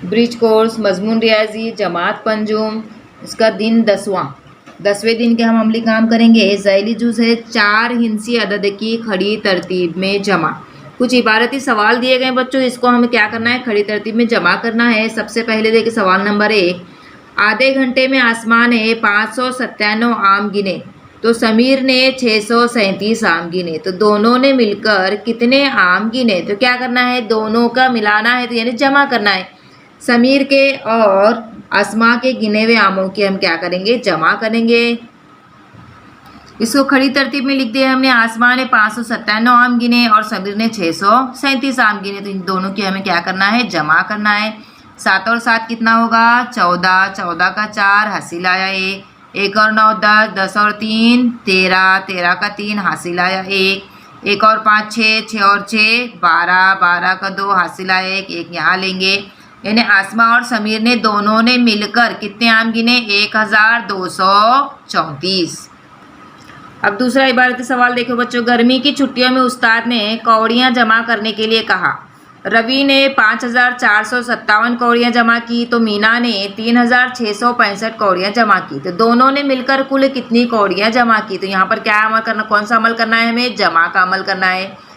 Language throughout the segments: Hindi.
ब्रिज कोर्स, मजमून रियाजी, जमात पंजुम। इसका दिन 10वें दिन के हम अमली काम करेंगे। ज़ैली जुज़ है 4 हिंसी अदद की खड़ी तरतीब में जमा। कुछ इबारती सवाल दिए गए बच्चों, इसको हमें क्या करना है, खड़ी तरतीब में जमा करना है। सबसे पहले देखिए सवाल नंबर 1, आधे घंटे में आसमां ने 597 आम गिने तो समीर ने 637 आम गिने, तो दोनों ने मिलकर कितने आम गिने। तो क्या करना है, दोनों का मिलाना है, तो यानी जमा करना है। समीर के और आसमां के गिने हुए आमों के हम क्या करेंगे, जमा करेंगे। इसको खड़ी तरतीब में लिख दिया हमने। आसमां ने 597 आम गिने और समीर ने 637 आम गिने, तो इन दोनों की हमें क्या करना है, जमा करना है। 7 और 7 कितना होगा, 14, 14 का 4 हासिल आया 1, 1 और 9 10, 10 और 3 13, 13 का 3 हासिल आया 1, 1 और 5 6, 6 और 6 12, 12 का 2 हासिल आया 1, 1 यहाँ लेंगे। यानी आसमां और समीर ने दोनों ने मिलकर कितने आम गिने, 1234। अब दूसरा इबारती सवाल देखो बच्चों, गर्मी की छुट्टियों में उस्ताद ने कौड़ियाँ जमा करने के लिए कहा। रवि ने 5457 कौड़ियाँ जमा की तो मीना ने 3665 कौड़ियाँ जमा की, तो दोनों ने मिलकर कुल कितनी कौड़ियाँ जमा की। तो यहाँ पर क्या अमल करना, कौन सा अमल करना है, हमें जमा का अमल करना है।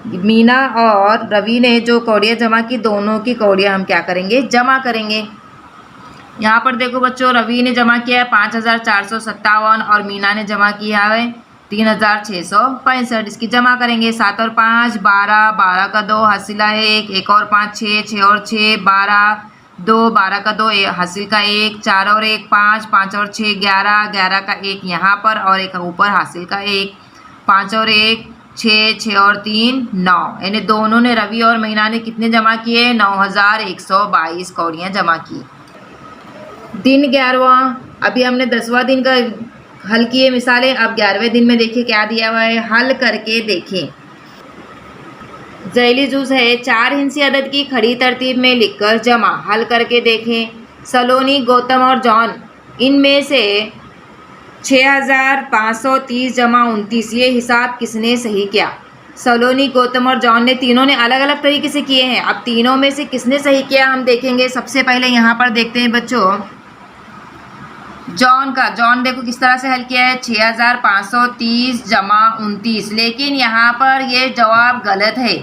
मीना और रवि ने जो कौड़ियाँ जमा की, दोनों की कौड़ियाँ हम क्या करेंगे, जमा करेंगे। यहाँ पर देखो बच्चों, रवि ने जमा किया है 5457 और मीना ने जमा किया है 3665। इसकी जमा करेंगे। 7 और 5 12, 12 का 2 हासिल है 1, 1 और 5 6, 6 और 6 12, 2 12 का 2 हासिल का 1, 4 और 1 5, 5 और 6 11, 11 का 1 यहाँ पर और एक ऊपर हासिल का 1, 5 और 1 6, 6 और 3 9। यानी दोनों ने, रवि और मीना ने कितने जमा किए, 9122 कौड़ियाँ जमा की। दिन 11वां, अभी हमने 10वां दिन का हल किए मिसालें। अब 11वें दिन में देखिए क्या दिया हुआ है, हल करके देखें। ज़ैली जुज़ है 4 हिंसी अदद की खड़ी तरतीब में लिखकर जमा। हल करके देखें। सलोनी, गौतम और जॉन, इनमें से 6530 जमा 29, ये हिसाब किसने सही किया। सलोनी, गौतम और जॉन ने तीनों ने अलग अलग तरीके से किए हैं। अब तीनों में से किसने सही किया हम देखेंगे। सबसे पहले यहाँ पर देखते हैं बच्चों जॉन का। जॉन देखो किस तरह से हल किया है, 6530 जमा 29, लेकिन यहाँ पर ये जवाब गलत है।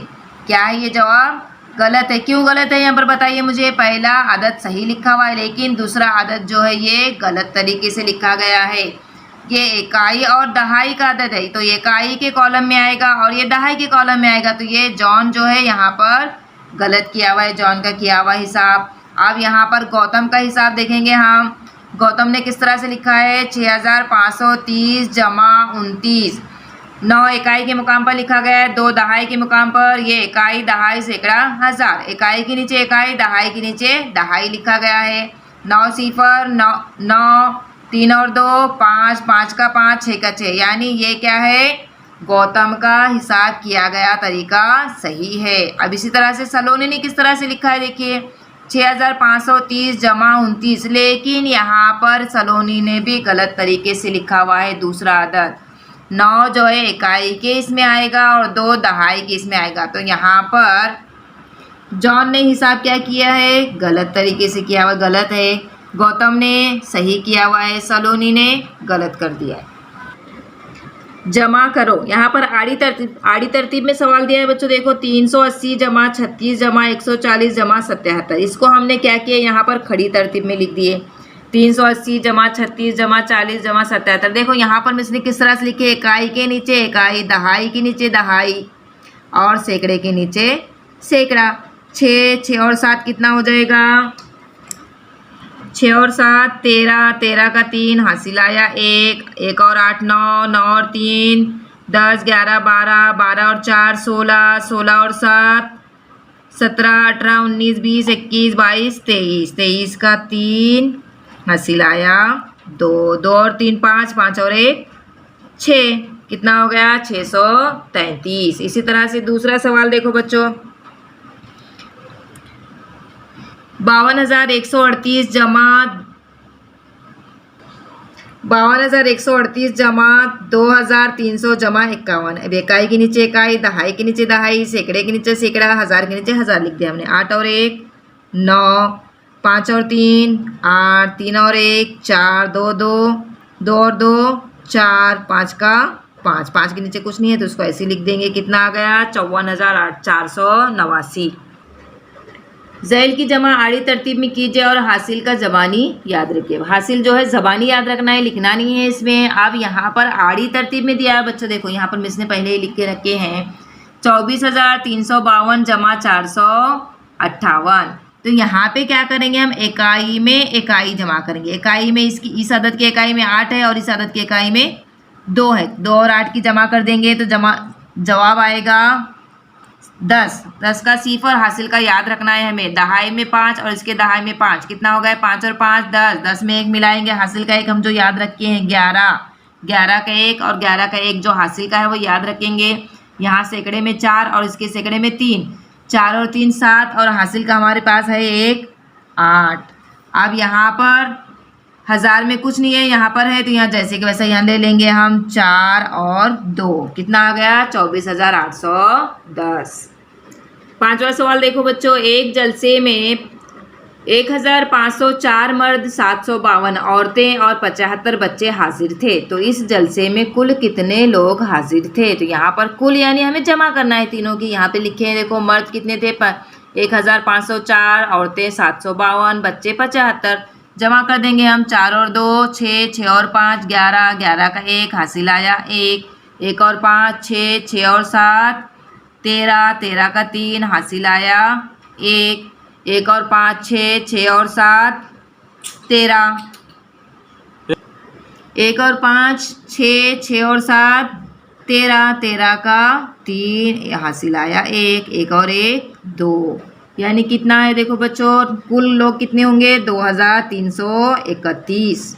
क्या है ये जवाब, गलत है। क्यों गलत है यहाँ पर बताइए मुझे। पहला आदत सही लिखा हुआ है, लेकिन दूसरा आदत जो है ये गलत तरीके से लिखा गया है। ये इकाई और दहाई का आदत है, तो ये इकाई के कॉलम में आएगा और ये दहाई के कॉलम में आएगा, तो ये जॉन जो है यहाँ पर गलत किया हुआ है, जॉन का किया हुआ हिसाब। अब यहाँ पर गौतम का हिसाब देखेंगे हम। गौतम ने किस तरह से लिखा है, 6530 जमा 29, 9 इकाई के मुकाम पर लिखा गया है, 2 दहाई के मुकाम पर। ये इकाई दहाई सैकड़ा हज़ार, इकाई के नीचे इकाई, दहाई के नीचे दहाई लिखा गया है। 9 सिफर 9 3 और 2 5, 5 का 5 6 का 6, यानी ये क्या है, गौतम का हिसाब किया गया तरीका सही है। अब इसी तरह से सलोनी ने किस तरह से लिखा है, देखिए 6530 जमा 29, लेकिन यहाँ पर सलोनी ने भी गलत तरीके से लिखा हुआ है। दूसरा आदत 9 जो है इकाई के इसमें आएगा और 2 दहाई के इसमें आएगा, तो यहाँ पर जॉन ने हिसाब क्या किया है, गलत तरीके से किया हुआ, गलत है। गौतम ने सही किया हुआ है, सलोनी ने गलत कर दिया है। जमा करो। यहाँ पर आड़ी तरतीब में सवाल दिया है बच्चों, देखो 380 जमा 36 जमा 140 जमा 77। इसको हमने क्या किया, यहाँ पर खड़ी तरतीब में लिख दिए। 380 जमा 36 जमा 40 जमा 77। देखो यहाँ पर इसने किस तरह से लिखे, इकाई के नीचे इकाई, दहाई के नीचे दहाई और सैकड़े के नीचे सैकड़ा। 6 और 7 कितना हो जाएगा, 6 और 7 13, 13 का 3 हासिल आया 1, 1 और 8 9, 9 और 3 10, 11 12, 12 और 4 16, 16 और 7 17, 18 19 20 21 22 23, 23 का 3 हासिल आया 2, 2 और 3 5, 5 और 1 6, कितना हो गया 633। इसी तरह से दूसरा सवाल देखो बच्चों, 52,138 जमा 2,300 जमा 51। अब इकाई के नीचे इकाई, दहाई के नीचे दहाई, सैकड़े के नीचे सैकड़ा, हज़ार के नीचे हज़ार लिख दिया हमने। 8 और 1 9, 5 और 3 8, 3 और 1 4, 2 2, 2 और 2 4, 5 का 5, 5 के नीचे कुछ नहीं है तो उसको ऐसे लिख देंगे। कितना आ गया? 54,489। ज़ैल की जमा आड़ी तरतीब में कीजिए और हासिल का ज़बानी याद रखिए। हासिल जो है ज़बानी याद रखना है, लिखना नहीं है इसमें। अब यहाँ पर आड़ी तरतीब में दिया है बच्चों, देखो यहाँ पर मिस ने पहले ही लिख के रखे हैं 24,352 जमा 458। तो यहाँ पे क्या करेंगे हम? इकाई में इकाई जमा करेंगे। इकाई में इसकी इस अदद की इकाई में 8 है और इस अदद की इकाई में 2 है। 2 और 8 की जमा कर देंगे तो जवाब आएगा 10। 10 का सिफर हासिल का याद रखना है हमें। दहाई में 5 और इसके दहाई में 5, कितना हो गया? 5 और 5 10। 10 में 1 मिलाएंगे, हासिल का 1 हम जो याद रखे हैं 11। 11 का 1 और 11 का 1 जो हासिल का है वो याद रखेंगे। यहाँ सैकड़े में 4 और इसके सैकड़े में 3, 4 और 3 7 और हासिल का हमारे पास है 1 8। अब यहाँ पर हज़ार में कुछ नहीं है, यहाँ पर है तो यहाँ जैसे कि वैसा यहाँ ले लेंगे हम 4 और 2, कितना आ गया? 24,810। पांचवा सवाल देखो बच्चों, एक जलसे में 1,504 मर्द, 752 औरतें और 75 बच्चे हाजिर थे। तो इस जलसे में कुल कितने लोग हाजिर थे? तो यहाँ पर कुल यानी हमें जमा करना है तीनों की। यहाँ पे लिखे हैं देखो, मर्द कितने थे? 1,504, औरतें 752, बच्चे 75। जमा कर देंगे हम 4 और 2 6, 6 और 5 11, 11 का 1 हासिल आया 1, 1 और 5 6, 6 और 7 13, 13 का 3 हासिल आया 1, 1 और 5 6, 6 और 7 13, 1 और 5 6, 6 और 7 13, 13 का 3 हासिल आया 1, 1 और 1 2। यानी कितना है देखो बच्चों, कुल लोग कितने होंगे? 2,331।